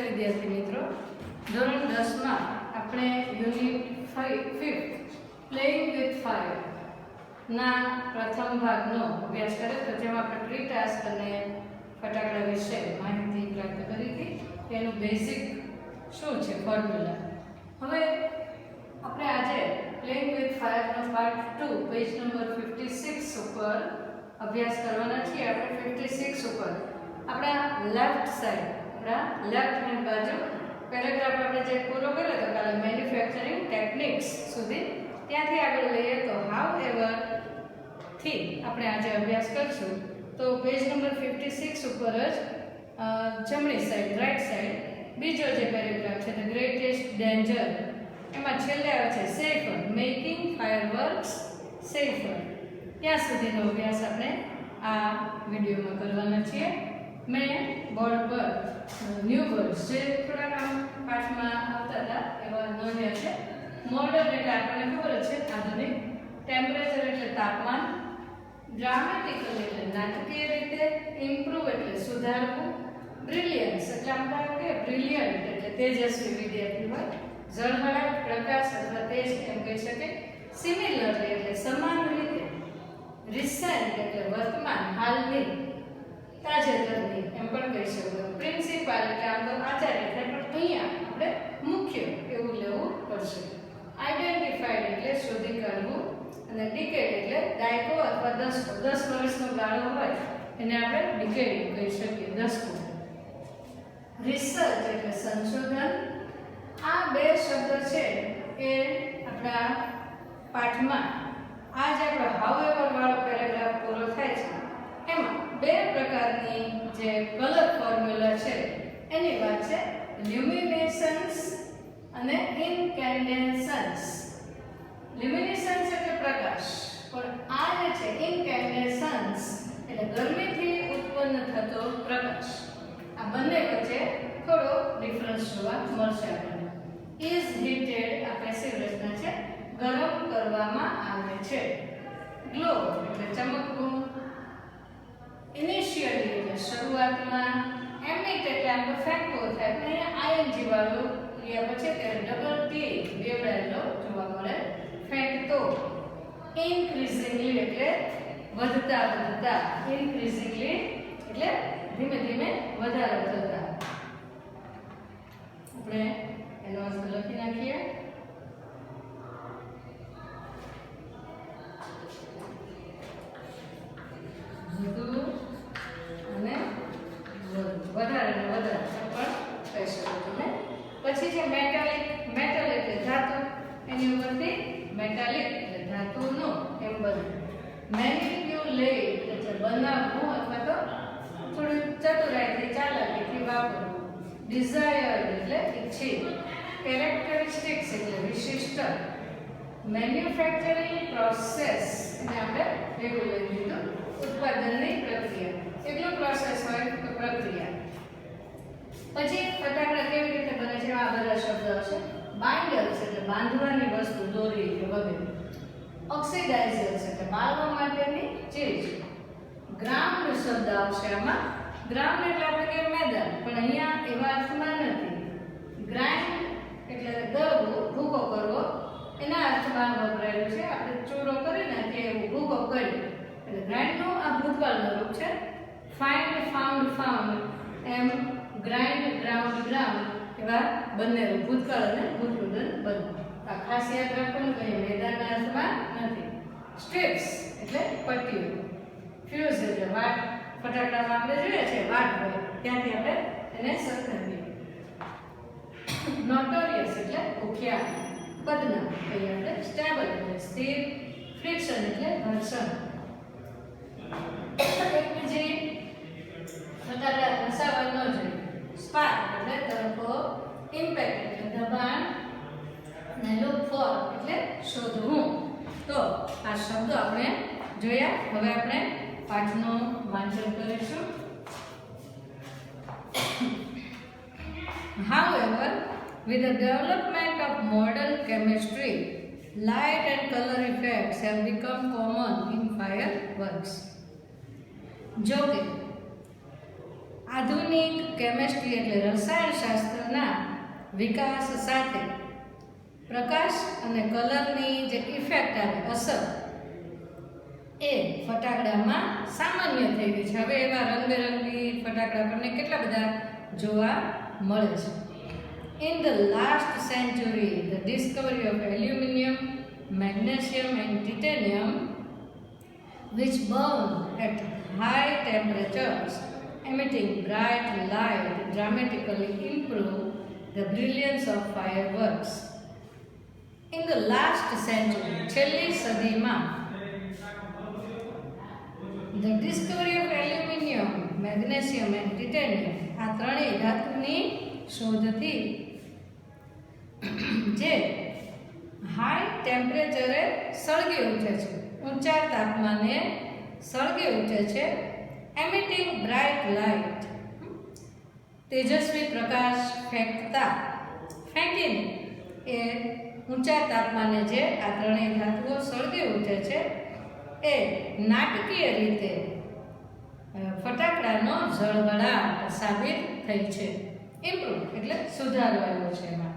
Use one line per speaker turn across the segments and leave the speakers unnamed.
વિદ્યાર્થી મિત્રો, ધોરણ 10 માં આપણે યુનિટ 5 પ્લેઇંગ વિથ ફાયર ના પ્રથમ ભાગનો અભ્યાસ કર્યો તો જેમાં આપણે ટ્રી ટાસ્ક અને ફટાકડા વિશે માહિતી પ્રાપ્ત કરી હતી. તેનું બેઝિક શું છે ફોર્મ્યુલા. હવે આપણે આજે પ્લેઇંગ વિથ ફાયર નો પાર્ટ 2 પેજ નંબર 56 ઉપર અભ્યાસ કરવાના છીએ. આપણે 56 ઉપર આપણા લેફ્ટ સાઈડ, આપણા લેફ્ટ હેન્ડ બાજુ પેરેગ્રાફ આપણે જે પૂરો કર્યો હતો કાલે મેન્યુફેક્ચરિંગ ટેકનિક્સ સુધી, ત્યાંથી આગળ લઈએ તો હાઉ એવર થી આપણે આજે અભ્યાસ કરશું. તો પેજ નંબર 56 ઉપર જ જમણી સાઈડ, રાઈટ સાઈડ બીજો જે પેરેગ્રાફ છે ધ ગ્રેટેસ્ટ ડેન્જર, એમાં છેલ્લે આવે છે સેફર, મેકિંગ ફાયરવર્ક્સ સેફર. ત્યાં સુધીનો અભ્યાસ આપણે આ વિડીયોમાં કરવાના છીએ. મેં બોર્ડ પર ન્યૂ વર્ડ્સ જે થોડાક આમ પાઠમાં આવતા હતા એવા નોંધ્યા છે. મોડર્ન એટલે આપણને ખબર છે આધુનિક, ટેમ્પરેચર એટલે તાપમાન, ડ્રામેટિકલ એટલે નાટકીય રીતે, ઇમ્પ્રૂવ એટલે સુધારવું, બ્રિલિયન્સ એટલે આપણે કે બ્રિલિયન્ટ એટલે તેજસ્વી વિદ્યાર્થી હોય, ઝળહળાટ પ્રકાશ અથવા તેજ એમ કહી શકે, સિમિલરલી એટલે સમાન રીતે, રિસેન્ટ એટલે વર્તમાન હાલની તાજેતરની એમ પણ કહી શકીએ, પ્રિન્સિપાલ એટલે આમ તો આચાર્ય એટલે પણ અહીંયા આપણે મુખ્ય એવું લેવું પડશે, આઈડેન્ટિફાઈડ એટલે શોધી કાઢવું, અને ડિકેડ એટલે દાયકો અથવા દશકો, 10 વર્ષનો ગાળો હોય એને આપણે ડિકેડ કહી શકીએ, દશકો. રિસર્ચ એટલે સંશોધન. આ બે શબ્દ છે એ આપણા પાઠમાં આ જે આપણો હાઉએવર વાળો પેરેગ્રાફ પૂરો થાય છે એમાં બે પ્રકારની જે કલર ફોર્મ્યુલા છે એની વાત છે, લ્યુમિનેસન્સ અને ઇન્કેન્ડેસન્સ. લ્યુમિનેસન્સ એટલે પ્રકાશ, પણ આ જે છે ઇન્કેન્ડેસન્સ એટલે ગરમીથી ઉત્પન્ન થતો પ્રકાશ. આ બંને વચ્ચે થોડો ડિફરન્સ જોવા મળશે આપણને. ઇઝ હીટેડ આ પેસિવ રચના છે, ગરમ કરવામાં આવે છે. ગ્લો એટલે ચમકવું, ઇનિશિયલી એટલે શરૂઆતમાં, એમિટ એટલે આમ તો ફેંકવો થાય પણ અહીંયા આઈએનજી વાળો લ્યા પછી ત્યારે ડબલ ટી બેવડાયેલો જોવા મળે, ફેંકતો. ઇન્ક્રીઝિંગલી એટલે વધતા વધતા, ઇન્ક્રીઝિંગલી એટલે ધીમે ધીમે વધારો થતા. આપણે એનો અર્થ લખી નાખીએ. વધુ અને વધારે ને વધારે પણ કહી શકો તમે. પછી છે મેટાલિક, મેટલ એટલે ધાતુ, એની ઉપરથી મેટાલિક એટલે ધાતુનું એમ બધું. મેનિપ્યુલેટ એટલે બનાવવું અથવા તો થોડી ચતુરાઈથી ચાલાકીથી વાપરવું. ડિઝાયર્ડ એટલે ઈચ્છિત. કેરેક્ટરિસ્ટિક્સ એટલે વિશિષ્ટ. મેન્યુફેક્ચરિંગ પ્રોસેસ એને આપણે ભેગું લઈ લીધું, ઉત્પાદનની પ્રક્રિયા. એટલું પ્રોસેસ હોય તો પ્રક્રિયા. પછી ફટાકડા કેવી રીતે બને છે આ બધા શબ્દ હશે. બાઇન્ડર્સ એટલે બાંધવાની વસ્તુ, દોરી કે વગેરે. ઓક્સિડાઇઝર્સ એટલે બાળવા માટેની ચીજ. ગ્રાઉન્ડ શબ્દ આવશે આમાં. ગ્રાઉન્ડ એટલે આપણે કે મેદાન, પણ અહીંયા એવા અર્થમાં નથી. ગ્રાઇન્ડ એટલે દળવું, ભૂકો કરવો, એના અર્થમાં વપરાયેલું છે. આપણે ચૂરો કરી નાખીએ એવું ભૂકો કરી, એટલે ગ્રાઇન્ડનું આ ભૂતકાળનું રૂપ છે. ફાઇન્ડ, ફાઉન્ડ, ફાઉન્ડ એમ ગ્રાઇન્ડ, ગ્રાઉન્ડ, ગ્રાઉન્ડ એવા બંને ભૂતકાળ અને ભૂતપૂર્વ બંને. આ ખાસ યાદ રાખવાનું કે મેદાનના અર્થમાં નથી. સ્ટ્રીપ્સ એટલે પટ્ટીઓ. ફ્યુઝ એટલે વાટ, ફટાકડામાં આપણે જોઈએ છે વાટ હોય ત્યાંથી આપણે એને સરખાવીએ. નોટોરિયસ એટલે કુખ્યાત, પદનામ કહીએ આપણે. સ્ટેબલ એટલે સ્થિર, ફ્રિક્શન એટલે ઘર્ષણ. એકબીજી ફટાકડા ઘસાવા ન જોઈએ. સ્પાર્ક એટલે તડકો, ઇમ્પેક્ટ એટલે દબાણ, અને લુક ફોર એટલે શોધવું. તો આ શબ્દો આપણે જોયા. હવે આપણે પાઠનું વાંચન કરીશું. However, with the development of modern chemistry, light and color effects have become common in fireworks. જો કે આધુનિક કેમિસ્ટ્રી એટલે રસાયણશાસ્ત્ર વિકાસ સાથે પ્રકાશ અને કલરની જે ઇફેક્ટ આવે અસર એ ફટાકડામાં સામાન્ય થઈ ગઈ છે. હવે એવા રંગબેરંગી ફટાકડા આપણને કેટલા બધા જોવા મળે છે. In the last century, the discovery of aluminum, magnesium and titanium, which burn at high temperatures, emitting bright light, dramatically improved the brilliance of fireworks. In the last century, છેલ્લી સદીમાં the discovery of aluminum, magnesium and titanium, આ ત્રણેય ધાતુની શોધથી જે high ટેમ્પરેચરે સળગી ઉઠે છે, ઊંચા તાપમાને સળગી ઉઠે છે. એમિટિંગ બ્રાઇટ લાઇટ, તેજસ્વી પ્રકાશ ફેંકીને એ ઊંચા તાપમાને જે આ ત્રણેય ધાતુઓ સળગી ઉઠે છે એ નાટકીય રીતે ફટાકડાનો ઝળહળાટ સાબિત થઈ છે. ઇમ્પ્રૂવ એટલે સુધારો આવ્યો છે એમાં.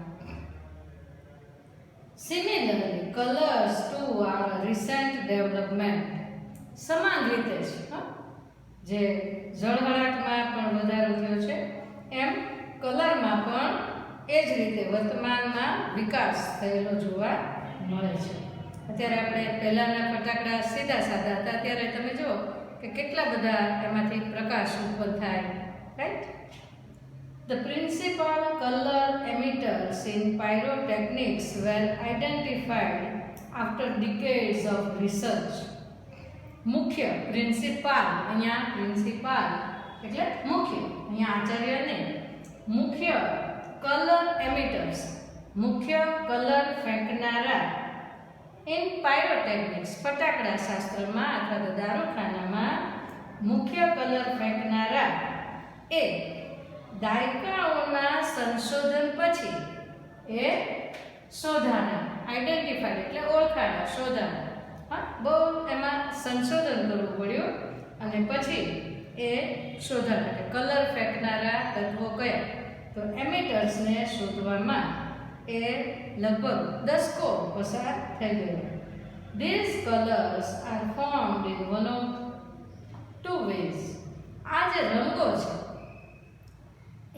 Similarly, colors too are a recent development. સમાન રીતે જે ઝળહળાટમાં પણ વધારો થયો છે એમ કલરમાં પણ એ જ રીતે વર્તમાનમાં વિકાસ થયેલો જોવા મળે છે. અત્યારે આપણે પહેલાંના ફટાકડા સીધા સાદા હતા, ત્યારે તમે જુઓ કે કેટલા બધા એમાંથી પ્રકાશ ઉત્પન્ન થાય, right? The principal color emitters in pyrotechnics were identified after decades of research. મુખ્ય પ્રિન્સિપાલ, અહીંયા પ્રિન્સિપાલ એટલે મુખ્ય, અહીંયા આચાર્ય નહીં, મુખ્ય કલર એમિટર્સ, મુખ્ય કલર ફેંકનારા ઇન પાયરોટેકનિક્સ, ફટાકડા શાસ્ત્રમાં અથવા તો દારૂખાનામાં મુખ્ય કલર ફેંકનારા એ દાયકાઓના સંશોધન પછી એ શોધાના, આઈડેન્ટિફાઈડ એટલે ઓળખાણા, શોધાના. બહુ એમાં સંશોધન કરવું પડ્યું અને પછી એ શોધાના કે કલર ફેંકનારા તત્વો કયા. તો એમિટર્સને શોધવામાં એ લગભગ દશકો પસાર થઈ ગયો. These colors are formed in one of two ways. આ જે રંગો છે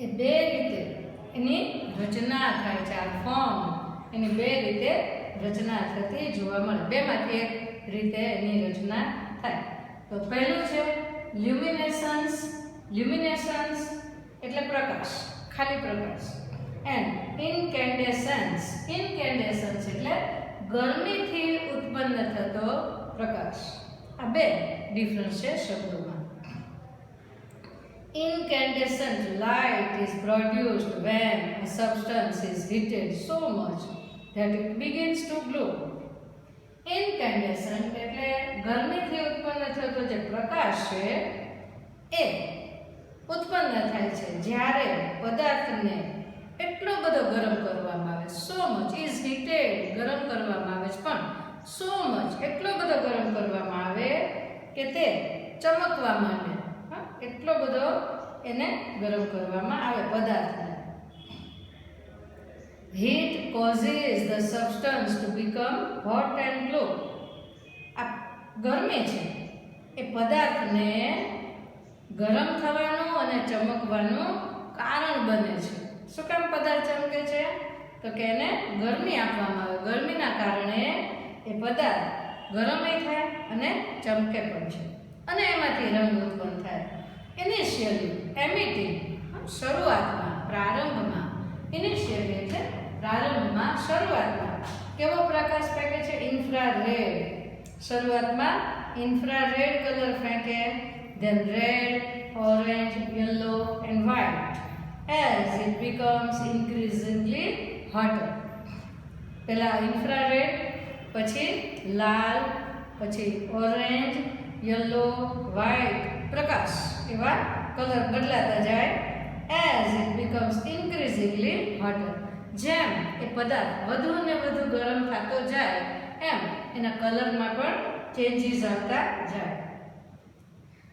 એ બે રીતે એની રચના થાય છે. આ ફોર્મ એની બે રીતે રચના થતી જોવા મળે. બેમાંથી એક રીતે એની રચના થાય. તો પહેલું છે લ્યુમિનેસન્સ. લ્યુમિનેસન્સ એટલે પ્રકાશ, ખાલી પ્રકાશ. એન્ડ ઇન્કેન્ડેસન્સ. ઇન્કેન્ડેસન્સ એટલે ગરમીથી ઉત્પન્ન થતો પ્રકાશ. આ બે ડિફરન્સ છે શબ્દોમાં. Incandescent light is produced when a substance is heated so much that it begins to glow. Incandescent એટલે ગરમીથી ઉત્પન્ન થતો જે પ્રકાશ છે એ ઉત્પન્ન થાય છે જ્યારે પદાર્થને એટલો બધો ગરમ કરવામાં આવે. સો મચ ઇઝ હીટેડ, ગરમ કરવામાં આવે છે, પણ સો મચ એટલો બધો ગરમ કરવામાં આવે કે તે ચમકવા માંડે. એટલો બધો એને ગરમ કરવામાં આવે પદાર્થને. Heat causes the substance to become hot and glow. આ ગરમી છે એ પદાર્થને ગરમ થવાનું અને ચમકવાનું કારણ બને છે. શું કામ પદાર્થ ચમકે છે? તો કે એને ગરમી આપવામાં આવે. ગરમીના કારણે એ પદાર્થ ગરમય થાય અને ચમકે પણ છે અને એમાંથી રંગ ઉત્પન્ન થાય. ઇનિશિયલી એમિટિંગ, શરૂઆતમાં, પ્રારંભમાં. ઇનિશિયલી એટલે પ્રારંભમાં, શરૂઆતમાં કેવો પ્રકાશ ફેંકે છે? ઇન્ફ્રારેડ. શરૂઆતમાં ઇન્ફ્રારેડ કલર ફેંકે, then red, orange, yellow and white as it becomes increasingly hotter. પહેલા ઇન્ફ્રારેડ, પછી લાલ, પછી ઓરેન્જ, યલો, વ્હાઇટ પ્રકાશ, એવા કલર બદલાતા જાય. as it becomes increasingly hotter. જેમ એ પદાર્થ વધુ ને વધુ ગરમ થતો જાય એમ એના કલરમાં પણ ચેન્જીસ આવતા જાય.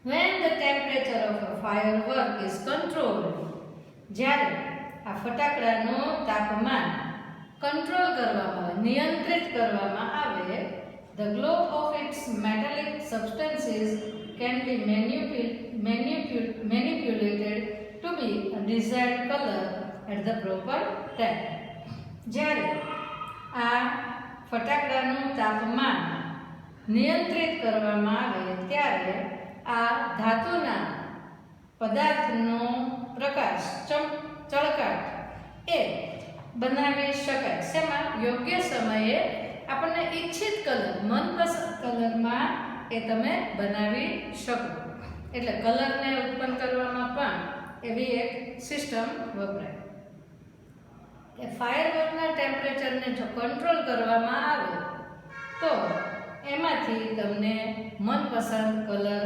When the temperature of a firework is controlled, જ્યારે આ ફટાકડાનું તાપમાન કંટ્રોલ કરવામાં આવે, નિયંત્રિત કરવામાં આવે, the glow of its metallic substances can be manipulated to be a desired color at the proper time. જ્યારે આ ફટાકડાનું તાપમાન નિયંત્રિત કરવામાં આવે ત્યારે આ ધાતુના પદાર્થનો પ્રકાશ ચળકાટ એ બનાવી શકાય. શેમાં? યોગ્ય સમયે આપણને ઈચ્છિત કલર, મનપસંદ કલરમાં એ તમે બનાવી શકો. એટલે કલરને ઉત્પન્ન કરવામાં પણ એવી એક સિસ્ટમ વપરાય. કે ફાયરવર્કના ટેમ્પરેચરને જો કંટ્રોલ કરવામાં આવે તો એમાંથી તમને મનપસંદ કલર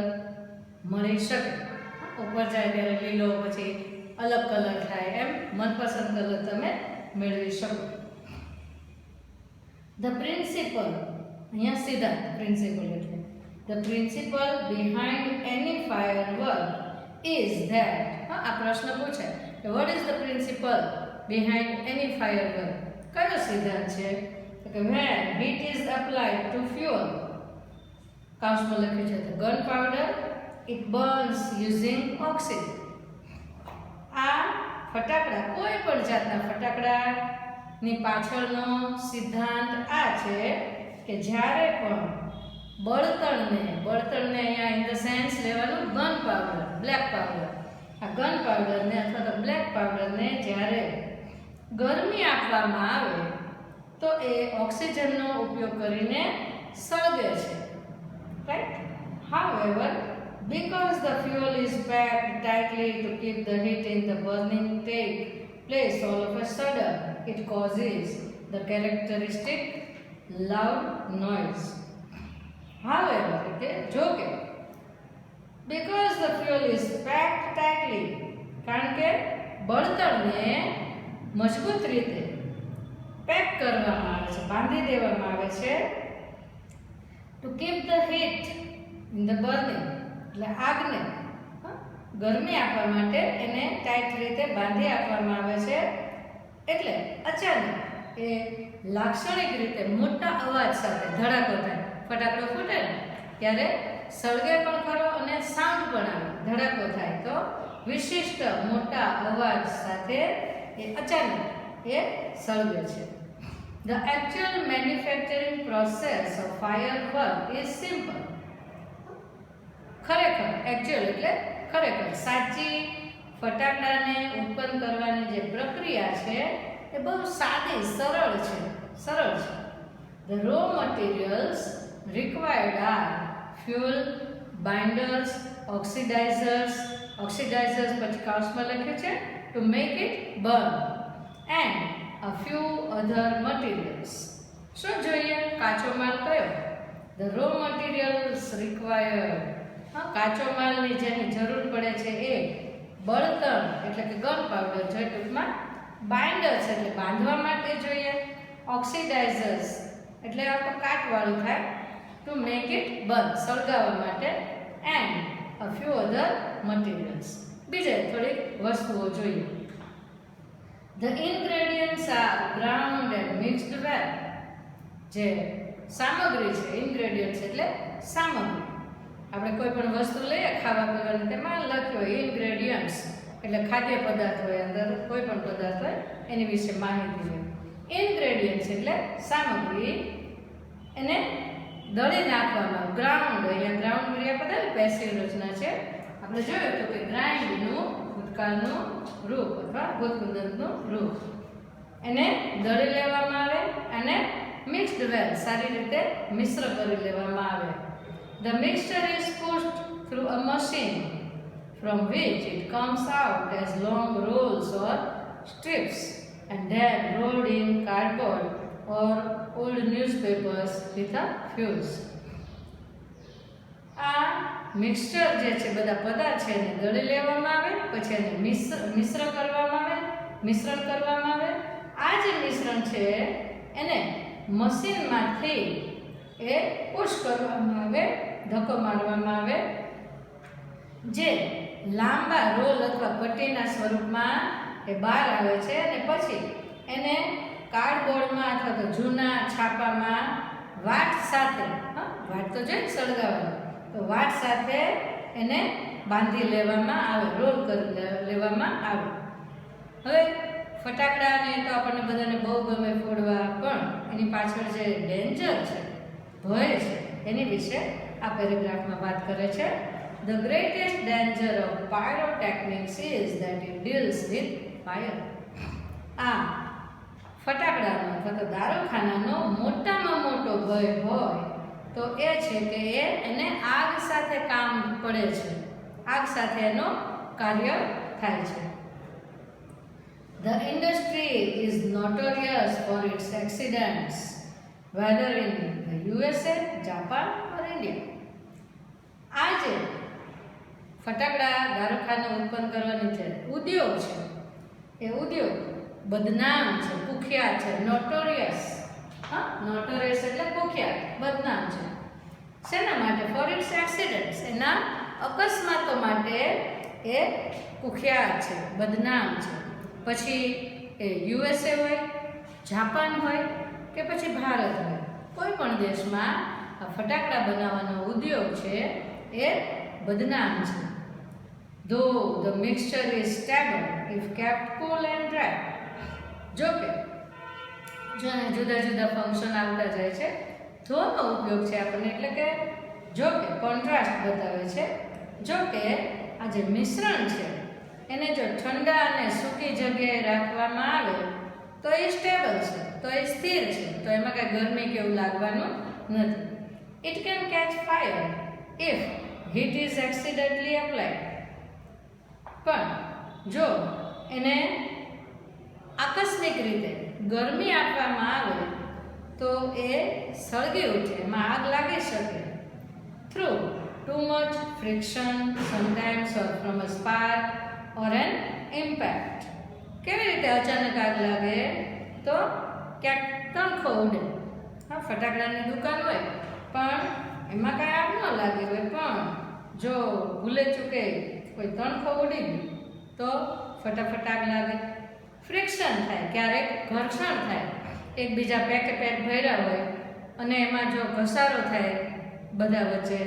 મળી શકે. ઉપર જાય ત્યારે લીલો, પછી અલગ કલર થાય, એમ મનપસંદ કલર તમે મેળવી શકો. ધ પ્રિન્સિપલ, અહીંયા સીધા પ્રિન્સિપલ એટલે the principal behind any firework is that. આ પ્રશ્ન પૂછાય કે what is the principal behind any firework? કયો સિદ્ધાંત છે? તો કે when heat is applied to fuel, કાઉન્સમાં લખ્યું છે તો gun powder it burns using oxygen. આ ફટાકડા, કોઈ પણ જાતના ફટાકડાની પાછળનો સિદ્ધાંત આ છે કે જ્યારે પણ બળતણને અહીંયા ઇન ધ સેન્સ લેવાનું ગન પાવડર, બ્લેક પાવડર, આ ગન પાવડરને અથવા તો બ્લેક પાવડરને જ્યારે ગરમી આપવામાં આવે તો એ ઓક્સિજનનો ઉપયોગ કરીને સળગે છે, right? However, because the fuel is packed tightly to keep the heat in the burning take place, all of a sudden it causes the characteristic loud noise. However, જોકે because the fuel is packed tightly, કારણ કે બળતણને મજબૂત રીતે pack કરવામાં આવે છે, બાંધી દેવામાં આવે છે, to keep the heat in the burning, એટલે આગને ગરમી આપવા માટે એને ટાઈટ રીતે બાંધી આપવામાં આવે છે. એટલે અચાનક એ લાક્ષણિક રીતે મોટા અવાજ સાથે ધડાકો થાય. ફટાકડો ફૂટે ને ત્યારે સળગે પણ ખરો અને સાઉન્ડ પણ આવે, ધડાકો થાય તો વિશિષ્ટ મોટા અવાજ સાથે એ અચાનક એ સળગે છે. The actual manufacturing process of firework is simple. ખરેખર, actual એટલે ખરેખર, સાચી ફટાકડાને ઉત્પન્ન કરવાની જે પ્રક્રિયા છે એ બહુ સાદી, સરળ છે. The raw materials required are fuel, binders, oxidizers પછી કાઉન્સમાં લખ્યું છે to make it burn, and a few other materials. શું જોઈએ? કાચો માલ કયો? The raw materials required, કાચો માલની જેની જરૂર પડે છે એ બળતણ એટલે કે ગન પાવડર છે ટૂંકમાં, બાઇન્ડર્સ એટલે બાંધવા માટે જોઈએ, ઓક્સિડાઇઝર્સ એટલે આ તો કાટવાળું થાય, ટુ મેક ઇટ બર્ન સળગાવવા માટે, and a few other materials બીજે થોડીક વસ્તુઓ જોઈએ. The ingredients are ground and mixed well. જે સામગ્રી છે, ઇન્ગ્રેડિયન્ટ્સ એટલે સામગ્રી. આપણે કોઈ પણ વસ્તુ લઈએ ખાવા પીવાની, તેમાં લખ્યો હોય ઇન્ગ્રેડિયન્ટ્સ એટલે ખાદ્ય પદાર્થ હોય, અંદર કોઈ પણ પદાર્થ હોય એની વિશે માહિતી હોય. ઇન્ગ્રેડિયન્ટ્સ એટલે સામગ્રી, એને દળી નાખવામાં. ગ્રાઉન્ડ, અહીંયા ગ્રાઉન્ડ ક્રિયાપદ પેસિવ રચના છે. આપણે જોયું હતું કે ગ્રાઇન્ડનું ભૂતકાળનું રૂપ અથવા ભૂતકૃદંતનું રૂપ, એને દળી લેવામાં આવે અને મિક્સ્ડ વેલ સારી રીતે મિશ્ર કરી લેવામાં આવે. The mixture is pushed through a machine from which it comes out as long rolls or strips and then rolled in cardboard or old newspapers with a fuse. આ મિક્સચર જે છે, બધા પદાર્થ છે એને દળી લેવામાં આવે, પછી એને મિશ્રણ કરવામાં આવે. આ જે મિશ્રણ છે એને મશીનમાંથી એ પુશ કરવામાં આવે, ધક્કો મારવામાં આવે, જે લાંબા રોલ અથવા પટ્ટીના સ્વરૂપમાં એ બહાર આવે છે અને પછી એને કાર્ડબોર્ડમાં અથવા તો જૂના છાપામાં વાટ સાથે, વાટ તો જોઈએ સળગાવવાની, તો વાટ સાથે એને બાંધી લેવામાં આવે, રોલ કરી લેવામાં આવે. હવે ફટાકડાને તો આપણને બધાને બહુ ગમે ફોડવા, પણ એની પાછળ જે ડેન્જર છે, ભય છે, એની વિશે આ પેરેગ્રાફમાં વાત કરે છે. The greatest danger of pyrotechnics is that it deals with fire. આ ફટાકડાનો અથવા તો દારૂખાનાનો મોટામાં મોટો ભય હોય તો એ છે કે એને આગ સાથે કામ પડે છે, આગ સાથે એનો કાર્ય થાય છે. The industry is notorious for its accidents, whether in the USA, Japan or India. આ જે ફટાકડા દારૂખાનું ઉત્પન્ન કરવાની છે ઉદ્યોગ છે, એ ઉદ્યોગ બદનામ છે, કુખ્યાત છે. નોટોરિયસ, નોટોરિયસ એટલે કુખ્યાત, બદનામ છે. શેના માટે? ફોર ઇટ્સ એક્સિડન્ટ્સ, એના અકસ્માતો માટે એ કુખ્યાત છે, બદનામ છે. પછી એ યુએસએ હોય, જાપાન હોય કે પછી ભારત હોય, કોઈ પણ દેશમાં આ ફટાકડા બનાવવાનો ઉદ્યોગ છે એ બદનામ છે. Though the mixture is stable if kept cool and dry. જો કે જુદા જુદા ફંક્શન આવતા જાય છે, ધોનો ઉપયોગ છે આપણને, એટલે કે જો કે કોન્ટ્રાસ્ટ બતાવે છે. જો કે આ જે મિશ્રણ છે એને જો ઠંડા અને સૂકી જગ્યાએ રાખવામાં આવે તો એ સ્ટેબલ છે, તો એ સ્થિર છે, તો એમાં કાંઈ ગરમી કે એવું લાગવાનું નથી. It can catch fire if heat is accidentally applied. પણ જો એને આકસ્મિક રીતે ગરમી આપવામાં આવે તો એ સળગી ઉઠે, એમાં આગ લાગી શકે. Through too much friction, sometimes or from a spark or an impact. કેવી રીતે અચાનક આગ લાગે? તો ક્યાંક તણખો ઉડે. હા, ફટાકડાની દુકાન હોય પણ એમાં કાંઈ આગ ન લાગી હોય, પણ જો ભૂલે ચૂકે કોઈ તણખો ઉડી ગયો તો ફટાફટ આગ લાગે. ફ્રિક્શન થાય, ક્યારેક ઘર્ષણ થાય, એકબીજા પેકે પેક ભર્યા હોય અને એમાં જો ઘસારો થાય બધા વચ્ચે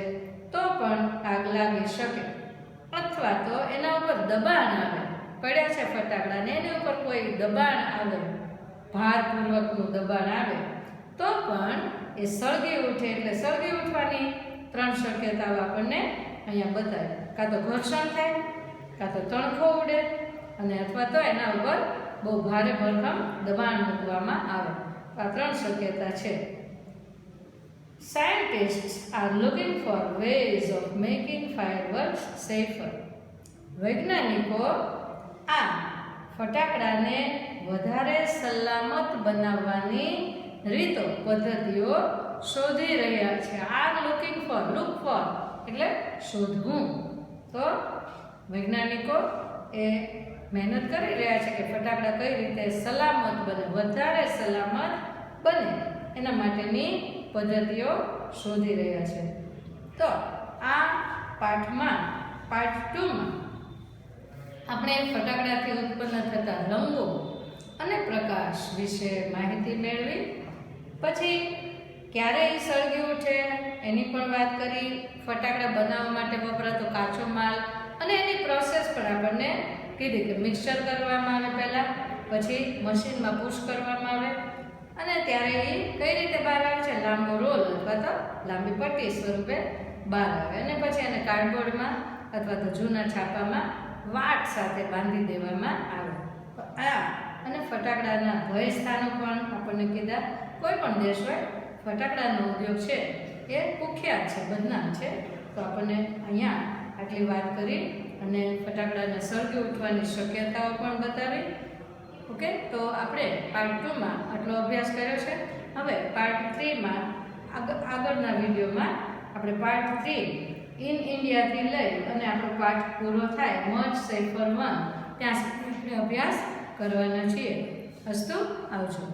તો પણ આગ લાગી શકે. અથવા તો એના ઉપર દબાણ આવે, પડ્યા છે ફટાકડાને, એની ઉપર કોઈ દબાણ આવે, ભારપૂર્વકનું દબાણ આવે તો પણ એ સળગી ઉઠે. એટલે સળગી ઉઠવાની 3 શક્યતાઓ આપણને અહીંયા બતાવે. કાં તો ઘર્ષણ થાય, કાં તો તણખો ઉડે, અને અથવા તો એના ઉપર બહુ ભારે ભરખમ દબાણ મૂકવામાં આવે. આ 3 શક્યતા છે. Scientists are looking for ways of making fireworks safer. વૈજ્ઞાનિકો આ ફટાકડાને વધારે સલામત બનાવવાની રીતો, પદ્ધતિઓ શોધી રહ્યા છે. Are looking for, look four એટલે શોધવું. તો વૈજ્ઞાનિકો એ મહેનત કરી રહ્યા છે કે ફટાકડા કઈ રીતે સલામત બને, વધારે સલામત બને, એના માટેની પદ્ધતિઓ શોધી રહ્યા છે. તો આ પાઠમાં, પાર્ટ 2માં આપણે ફટાકડાથી ઉત્પન્ન થતા રંગો અને પ્રકાશ વિશે માહિતી મેળવી. પછી ક્યારે એ સળગી ઉઠે એની પણ વાત કરી. ફટાકડા બનાવવા માટે વપરાતો કાચો માલ અને એની પ્રોસેસ પણ આપણને કીધી કે મિક્સચર કરવામાં આવે પહેલાં, પછી મશીનમાં પુશ કરવામાં આવે અને ત્યારે એ કઈ રીતે બહાર આવે છે? લાંબો રોલ અથવા તો લાંબી પટ્ટી સ્વરૂપે બહાર આવે અને પછી એને કાર્ડબોર્ડમાં અથવા તો જૂના છાપામાં વાટ સાથે બાંધી દેવામાં આવે. આ અને ફટાકડાના ભય સ્થાનો પણ આપણને કીધા. કોઈ પણ દેશ હોય, ફટાકડાનો ઉદ્યોગ છે એ કુખ્યાત છે, બદનામ છે. તો આપણને અહીંયા આટલી વાત કરી અને ફટાકડાને સળગી ઉઠવાની શક્યતાઓ પણ બતાવી. ઓકે, તો આપણે પાર્ટ 2માં આટલો અભ્યાસ કર્યો છે. હવે પાર્ટ 3માં આગળના વિડીયોમાં આપણે પાર્ટ 3 ઇન ઇન્ડિયાથી લઈ અને આપણો પાઠ પૂરો થાય મચ સેફર 1 ત્યાં સુધી અભ્યાસ કરવાના છીએ. અસ્તુ, આવજો.